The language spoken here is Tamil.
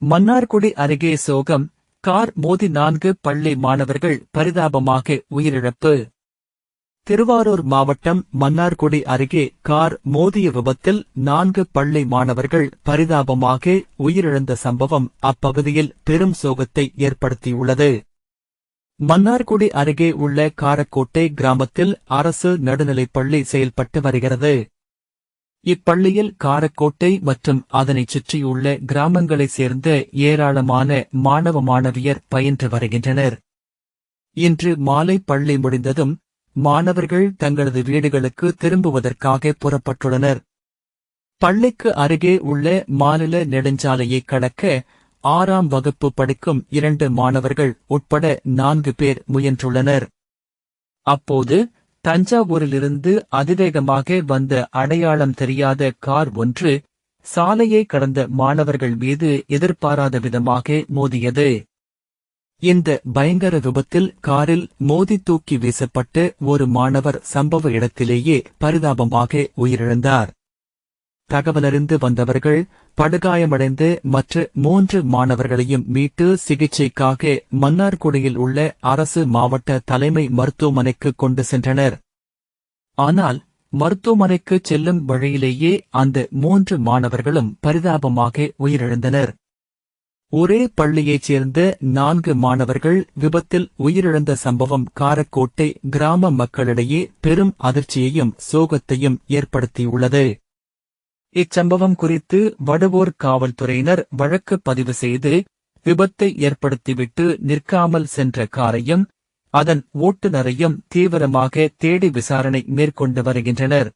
மன்னார்குடி அருகே சோகம், கார் மோதி 4 பள்ளி மாணவர்கள் பரிதாபமாக உயிரிழப்பு. திருவாரூர் மாவட்டம் மன்னார்குடி அருகே கார் மோதிய விபத்தில் 4 பள்ளி மாணவர்கள் பரிதாபமாக உயிரிழந்த சம்பவம் அப்பகுதியில் பெரும் சோகத்தை ஏற்படுத்தியுள்ளது. மன்னார்குடி அருகே உள்ள காரக்கோட்டை கிராமத்தில் அரசு நடுநிலைப்பள்ளி செயல்பட்டு வருகிறது. இப்பள்ளியில் காரக்கோட்டை மற்றும் அதனைச் சுற்றியுள்ள கிராமங்களைச் சேர்ந்த ஏராளமான மாணவ மாணவியர் பயின்று வருகின்றனர். இன்று மாலை பள்ளி முடிந்ததும் மாணவர்கள் தங்களது வீடுகளுக்கு திரும்புவதற்காக புறப்பட்டுள்ளனர். பள்ளிக்கு அருகே உள்ள மாநில நெடுஞ்சாலையை கடக்க 6ஆம் வகுப்பு படிக்கும் 2 மாணவர்கள் உட்பட 4 பேர் முயன்றுள்ளனர். அப்போது தஞ்சாவூரிலிருந்து அதிவேகமாக வந்த அடையாளம் தெரியாத கார் ஒன்று சாலையை கடந்த மாணவர்கள் மீது எதிர்பாராத விதமாக மோதியது. இந்த பயங்கர விபத்தில் காரில் மோதி தூக்கி வீசப்பட்டு ஒரு மாணவர் சம்பவ இடத்திலேயே பரிதாபமாக உயிரிழந்தார். தகவலறிந்து வந்தவர்கள் படுகாயமடைந்து மற்ற 3 மாணவர்களையும் மீட்டு சிகிச்சைக்காக மன்னார்குடியில் உள்ள அரசு மாவட்ட தலைமை மருத்துவமனைக்கு கொண்டு சென்றனர். ஆனால் மருத்துவமனைக்கு செல்லும் வழியிலேயே அந்த 3 மாணவர்களும் பரிதாபமாக உயிரிழந்தனர். ஒரே பள்ளியைச் சேர்ந்த 4 மாணவர்கள் விபத்தில் உயிரிழந்த சம்பவம் காரக்கோட்டை கிராம மக்களிடையே பெரும் அதிர்ச்சியையும் சோகத்தையும் ஏற்படுத்தியுள்ளது. இச்சம்பவம் குறித்து வடுவூர் காவல்துறையினர் வழக்கு பதிவு செய்து விபத்தை ஏற்படுத்திவிட்டு நிற்காமல் சென்ற காரையும் அதன் ஓட்டுநரையும் தீவிரமாக தேடி விசாரணை மேற்கொண்டு வருகின்றனர்.